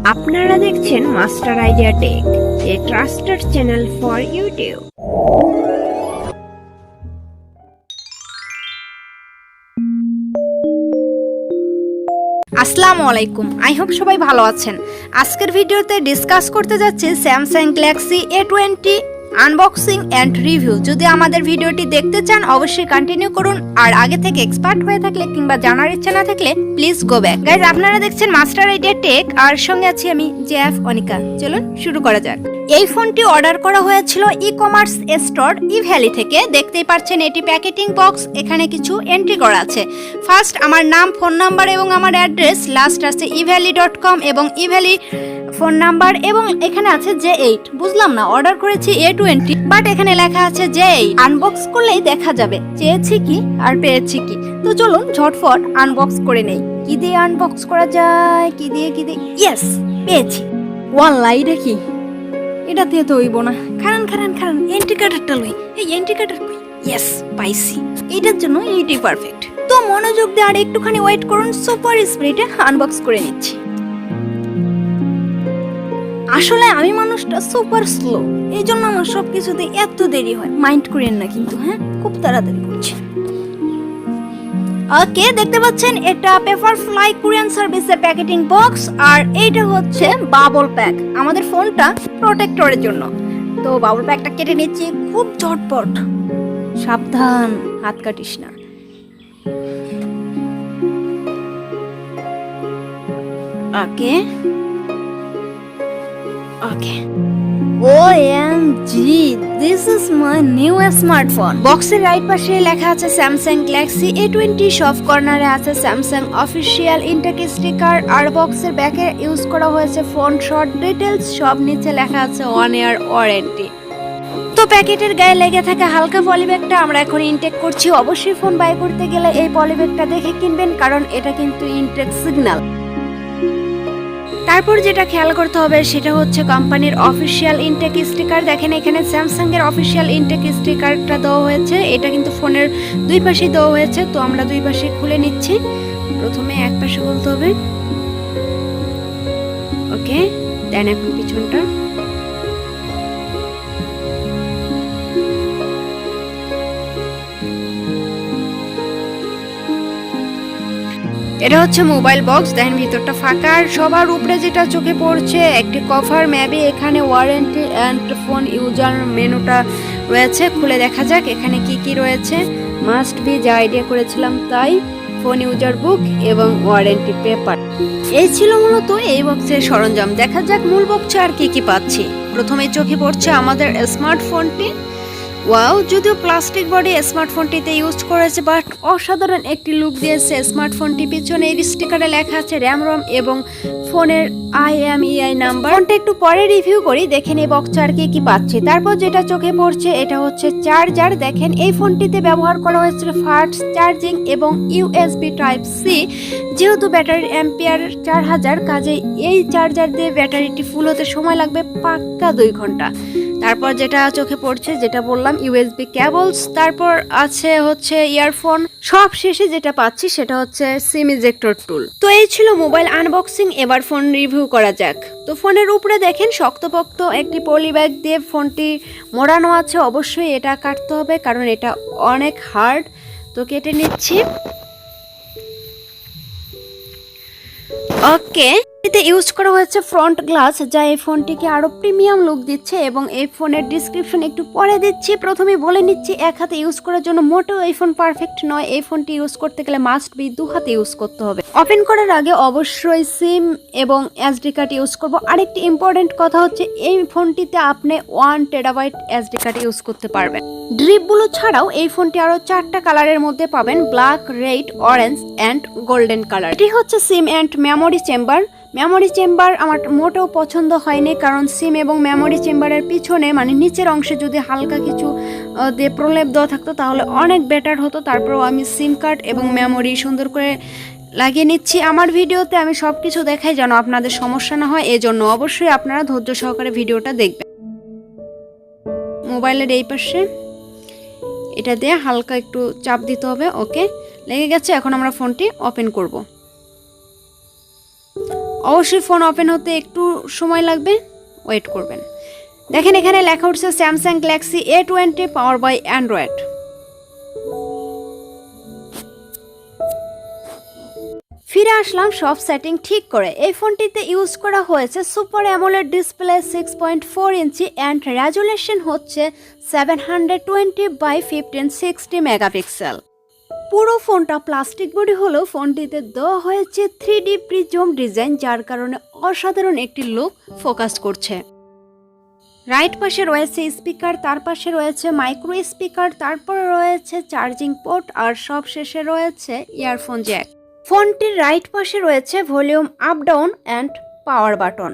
আপনারা দেখছেন master idea tech, a trusted channel for YouTube. আসসালামু আলাইকুম, আই হোপ সবাই ভালো আছেন। আজকের ভিডিওতে ডিসকাস করতে যাচ্ছি Samsung Galaxy A20 unboxing and review. যদি আমাদের ভিডিওটি দেখতে চান অবশ্যই কন্টিনিউ করুন, আর আগে থেকে এক্সপার্ট হয়ে থাকলে কিংবা জানার ইচ্ছা না থাকলে প্লিজ গো ব্যাক। গাইজ, আপনারা দেখছেন মাস্টার আইডিয়া টেক, আর সঙ্গে আছি আমি JF Anika। চলুন শুরু করা যাক। এই ফোনটি অর্ডার করা হয়েছিল ই-কমার্স স্টোর ইভ্যালি থেকে। দেখতেই পাচ্ছেন এটি প্যাকেটিং বক্স, এখানে কিছু এন্ট্রি করা আছে। ফার্স্ট আমার নাম, ফোন নাম্বার এবং আমার অ্যাড্রেস, লাস্ট আছে evally.com এবং ইভ্যালি ফোন নাম্বার, এবং এখানে আছে J8। বুঝলাম না, অর্ডার করেছি A20 বাট এখানে লেখা আছে J8। আনবক্স করলেই দেখা যাবে চেয়েছি কি আর পেয়েছি কি। তো চলুন ঝটফট আনবক্স করে নেই। কি দিয়ে আনবক্স করা যায়, কি দিয়ে ইয়েস, পেয়েছি। ওয়াল্লাহ, এটা কি? এটা দিয়ে তো হইব না। খারান এন্ট্রিকাটারটা লই। এই এন্ট্রিকাটার কই? ইয়েস, পাইছি। এটার জন্য এইটাই পারফেক্ট। তো মনোযোগ দিয়ে আর একটুখানি ওয়েট করুন, সুপার স্পিডে আনবক্স করে নিচ্ছি। আসলে আমি মানুষটা সুপার স্লো, এই জন্য আমার সবকিছুতে এত দেরি হয়। মাইন্ড করেন না কিন্তু, হ্যাঁ, খুব তাড়াতাড়ি করছি। ওকে, দেখতে পাচ্ছেন এটা পেপার ফ্লাই কুরিয়ার সার্ভিসের প্যাকেটিং বক্স, আর এইটা হচ্ছে বাবল প্যাক আমাদের ফোনটা প্রোটেক্টরের জন্য। তো বাবল প্যাকটা কেটে নিচ্ছি খুব ঝটপট। সাবধান, হাত কাটিস না। ওকে ওকে, OMG, this is my new smartphone. বক্সের রাইট পাশে লেখা আছে স্যামসাং গ্যালাক্সি A20, সব কর্নারে আছে স্যামসাং অফিসিয়াল ইনটেক স্টিকার, আর বক্সের ব্যাকে ইউজ করা হয়েছে ফোন শট ডিটেলস, সব নিচে লেখা আছে 1 ইয়ার ওয়ারেন্টি। তো প্যাকেটের গায়ে লেগে থাকা হালকা পলিব্যাগটা আমরা এখন ইনটেক করছি। অবশ্যই ফোন বাই করতে গেলে এই পলিব্যাগটা দেখে কিনবেন, কারণ এটা কিন্তু ইনটেক সিগন্যাল। তারপর যেটা খেয়াল করতে হবে সেটা হচ্ছে কোম্পানির অফিসিয়াল ইনটেক স্টিকার। দেখেন এখানে স্যামসাং এর অফিসিয়াল ইনটেক স্টিকারটা দেওয়া হয়েছে। এটা কিন্তু ফোনের দুই পাশেই দেওয়া হয়েছে। তো আমরা দুই পাশে খুলে নিচ্ছি। প্রথমে এক পাশে খুলতে হবে। ওকে, দেন এখন পিছনটা। এটা হচ্ছে মোবাইল বক্স। দেখেন ভিতরটা ফাঁকা, আর সবার উপরে যেটা চোখে পড়ছে একটি কভার, ম্যাবি এখানে ওয়ারেন্টি অ্যান্ড ফোন ইউজার মেনুটা রয়েছে। খুলে দেখা যাক এখানে কি কি রয়েছে। মাস্ট বি, যা আইডিয়া করেছিলাম তাই, ফোন ইউজার বুক এবং ওয়ারেন্টি পেপার। এই ছিল মূলত এই বক্সের সরঞ্জাম। দেখা যাক মূল বক্সে আর কি কি পাচ্ছি। প্রথমে চোখে পড়ছে আমাদের স্মার্টফোনটি। ওয়াও, যদিও প্লাস্টিক বডি স্মার্টফোনটিতে ইউজ করেছে, বাট অসাধারণ একটি লুক দিয়েছে স্মার্টফোনটি। পিছনে এই স্টিকারে লেখা আছে র্যাম এবং ফোনের IMEI নাম্বার। ফোনটা একটু পরে রিভিউ করি, দেখেন এই বক্সে আর কি কি পাচ্ছি। তারপর যেটা চোখে পড়ছে এটা হচ্ছে চার্জার। দেখেন এই ফোনটিতে ব্যবহার করা হয়েছিল ফাস্ট চার্জিং এবং USB Type-C। যেহেতু ব্যাটারি অ্যাম্পিয়ার 4000, কাজে এই চার্জার দিয়ে ব্যাটারিটি ফুল হতে সময় লাগবে পাক্কা 2 ঘন্টা। তারপর যেটা চোখে পড়ছে, যেটা বললাম, USB কেবলস। তারপর আছে হচ্ছে ইয়ারফোন। সব শেষে যেটা পাচ্ছি সেটা হচ্ছে সিম ইজেক্টর টুল। তো এই ছিল মোবাইল আনবক্সিং। এবার ফোন রিভিউ করা যাক। তো ফোনের উপরে দেখেন শক্তপোক্ত একটি পলিব্যাগ দিয়ে ফোনটি মোড়ানো আছে। অবশ্যই এটা কাটতে হবে, কারণ এটা অনেক হার্ড। তো কেটে নিচ্ছি। ওকে, এতে ইউজ করা হয়েছে ফ্রন্ট গ্লাস, যা এই ফোনটিকে আরো প্রিমিয়াম লুক দিচ্ছে, এবং এই ফোনের ডিসক্রিপশন একটু পরে দিচ্ছি। প্রথমে বলে নিচ্ছি, এক হাতে ইউজ করার জন্য মোটেও এই ফোন পারফেক্ট নয়। এই ফোনটি ইউজ করতে গেলে মাস্ট বি 2 হাতে ইউজ করতে হবে। ওপেন করার আগে অবশ্যই সিম এবং SD কার্ড ইউজ করব। আরেকটি ইম্পর্টেন্ট কথা হচ্ছে, এই ফোনটিতে আপনি 1 টেরাবাইট SD কার্ড ইউজ করতে পারবেন। ড্রিপগুলো ছাড়াও এই ফোনটি আরো 4টা কালারের মধ্যে পাবেন, black, red, orange and golden colour. এটি হচ্ছে SIM and memory chamber. Memory chamber আমার মোটেও পছন্দ হয়নি, কারণ সিম এবং মেমোরি চেম্বারের পিছনে মানে নিচের অংশে যদি হালকা কিছু দিয়ে প্রলেপ দেওয়া থাকতো তাহলে অনেক বেটার হতো। তারপরেও আমি সিম কার্ড এবং মেমোরি সুন্দর করে লাগিয়ে নিচ্ছি। আমার ভিডিওতে আমি সব কিছু দেখাই যেন আপনাদের সমস্যা না হয়, এজন্য অবশ্যই আপনারা ধৈর্য সহকারে ভিডিওটা দেখবেন। মোবাইলের এই পাশে এটা দিয়ে হালকা একটু চাপ দিতে হবে। ওকে, লেগে গেছে। এখন আমরা ফোনটি ওপেন করব। অবশ্যই ফোন ওপেন হতে একটু সময় লাগবে, ওয়েট করবেন। দেখেন এখানে লেখা উঠছে Samsung Galaxy A20 power by Android. ফিরে আসলাম সব সেটিং ঠিক করে। এই ফোনটিতে ইউজ করা হয়েছে super AMOLED display 6.4 inch and resolution হচ্ছে 720x1560 মেগাপিক্সেল। পুরো ফোনটা প্লাস্টিক বডি হলেও ফোনটিতে দেওয়া হয়েছে 3D প্রিজম ডিজাইন, যার কারণে অসাধারণ একটি লুক ফোকাস করছে। রাইট পাশে রয়েছে স্পিকার, তার পাশে রয়েছে মাইক্রো স্পিকার, তারপরে রয়েছে চার্জিং পোর্ট আর সব শেষে রয়েছে ইয়ারফোন জ্যাক। ফোনটির রাইট পাশে রয়েছে volume up down and power button.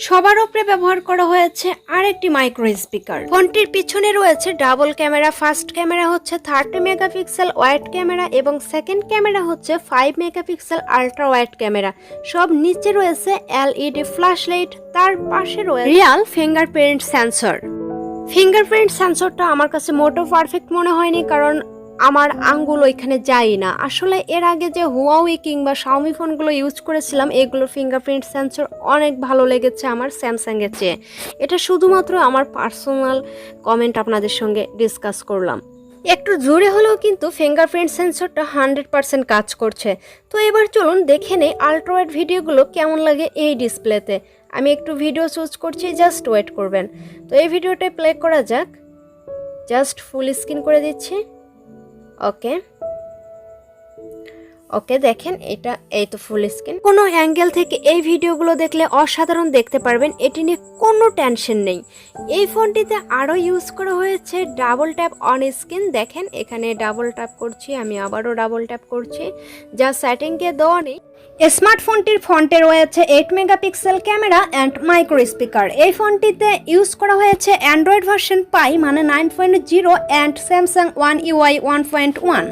সবার উপরে ব্যবহার করা হয়েছে আরেকটি মাইক্রো স্পিকার। ফোনটির পিছনে রয়েছে ডাবল ক্যামেরা। ফার্স্ট ক্যামেরা হচ্ছে 30 মেগাপিক্সেল ওয়াইড ক্যামেরা এবং সেকেন্ড ক্যামেরা হচ্ছে 5 মেগাপিক্সেল আল্ট্রা ওয়াইড ক্যামেরা। সব নিচে রয়েছে এলইডি ফ্ল্যাশ লাইট, তার পাশে রয়েছে রিয়াল ফিঙ্গারপ্রিন্ট সেন্সর। ফিঙ্গারপ্রিন্ট সেন্সরটা আমার কাছে মোটেও পারফেক্ট মনে হয়নি, কারণ আমার আঙ্গুল ওইখানে যায় না। আসলে এর আগে যে হুয়াওয়ে কিংবা শাওমি ফোনগুলো ইউজ করেছিলাম, এগুলোর ফিঙ্গারপ্রিন্ট সেন্সর অনেক ভালো লেগেছে আমার স্যামসাংয়ের চেয়ে। এটা শুধুমাত্র আমার পার্সোনাল কমেন্ট আপনাদের সঙ্গে ডিসকাস করলাম। একটু জোরে হলেও কিন্তু ফিঙ্গারপ্রিন্ট সেন্সরটা 100% কাজ করছে। তো এবার চলুন দেখে নেই আল্ট্রাওয়াইড ভিডিওগুলো কেমন লাগে এই ডিসপ্লেতে। আমি একটু ভিডিও চুজ করছি, জাস্ট ওয়েট করবেন। তো এই ভিডিওটা প্লে করা যাক, জাস্ট ফুল স্ক্রিন করে দিচ্ছি। ওকে ওকে, দেখেন এটা এই তো ফুল স্ক্রিন। কোনো অ্যাঙ্গেল থেকে এই ভিডিওগুলো দেখলে অসাধারণ দেখতে পারবেন, এটি নিয়ে কোনো টেনশন নেই। এই ফোনটিতে আরও ইউজ করা হয়েছে ডাবল ট্যাপ অন স্ক্রিন। দেখেন এখানে ডাবল ট্যাপ করছি, আমি আবারও ডাবল ট্যাপ করছি, যা সেটিংয়ে দেওয়া নেই। স্মার্টফোনটির ফ্রন্টে রয়েছে 8 megapixel camera and micro speaker. এই ফোনটিতে ইউজ করা হয়েছে অ্যান্ড্রয়েড ভার্সন পাই মানে 9.0 অ্যান্ড স্যামসাং ওয়ান UI 1.1।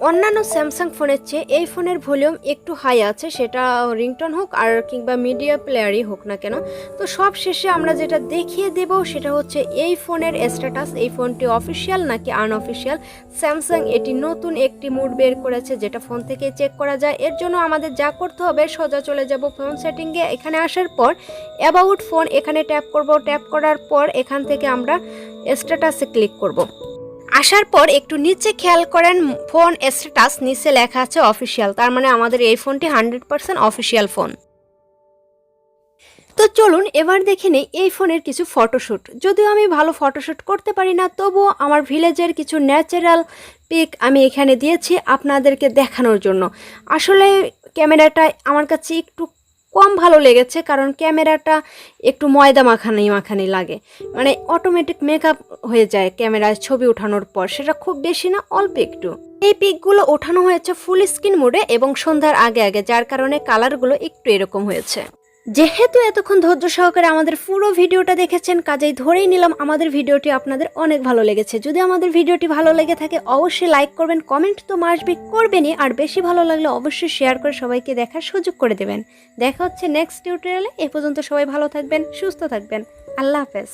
অন্যান্য স্যামসাং ফোনের চেয়ে এই ফোনের ভলিউম একটু হাই আছে, সেটা রিংটোন হোক আর কিংবা মিডিয়া প্লেয়ারই হোক না কেন। তো সব শেষে আমরা যেটা দেখিয়ে দেব সেটা হচ্ছে এই ফোনের স্ট্যাটাস, এই ফোনটি অফিসিয়াল নাকি আনঅফিসিয়াল। স্যামসাং এটি নতুন একটি মোড বের করেছে যেটা ফোন থেকে চেক করা যায়। এর জন্য আমাদের যা করতে হবে, সোজা চলে যাব ফোন সেটিংয়ে। এখানে আসার পর অ্যাবাউট ফোন এখানে ট্যাপ করব। ট্যাপ করার পর এখান থেকে আমরা স্ট্যাটাসে ক্লিক করব। আসার পর একটু নিচে খেয়াল করেন, ফোন স্ট্যাটাস নিচে লেখা আছে অফিসিয়াল, তার মানে আমাদের এই ফোনটি 100% অফিসিয়াল ফোন। তো চলুন এবার দেখে নেই এই ফোনের কিছু ফটোশ্যুট। যদিও আমি ভালো ফটোশ্যুট করতে পারি না, তবুও আমার ভিলেজের কিছু ন্যাচারাল পিক আমি এখানে দিয়েছি আপনাদেরকে দেখানোর জন্য। আসলে ক্যামেরাটা আমার কাছে একটু কম ভালো লেগেছে, কারণ ক্যামেরাটা একটু ময়দা মাখানি লাগে, মানে অটোমেটিক মেকআপ হয়ে যায় ক্যামেরায় ছবি ওঠানোর পর, সেটা খুব বেশি না, অল্প একটু। এই পিকগুলো ওঠানো হয়েছে ফুল স্ক্রিন মোডে এবং সন্ধ্যার আগে আগে, যার কারণে কালারগুলো একটু এরকম হয়েছে। যেহেতু এতক্ষণ ধৈর্য সহকারে আমাদের পুরো ভিডিওটা দেখেছেন, কাজেই ধরেই নিলাম আমাদের ভিডিওটি আপনাদের অনেক ভালো লেগেছে। যদি আমাদের ভিডিওটি ভালো লেগে থাকে অবশ্যই লাইক করবেন, কমেন্ট তো মাস্টবি করবেনই, আর বেশি ভালো লাগলে অবশ্যই শেয়ার করে সবাইকে দেখার সুযোগ করে দেবেন। দেখা হচ্ছে নেক্সট টিউটোরিয়ালে। এ পর্যন্ত সবাই ভালো থাকবেন, সুস্থ থাকবেন। আল্লাহ হাফেজ।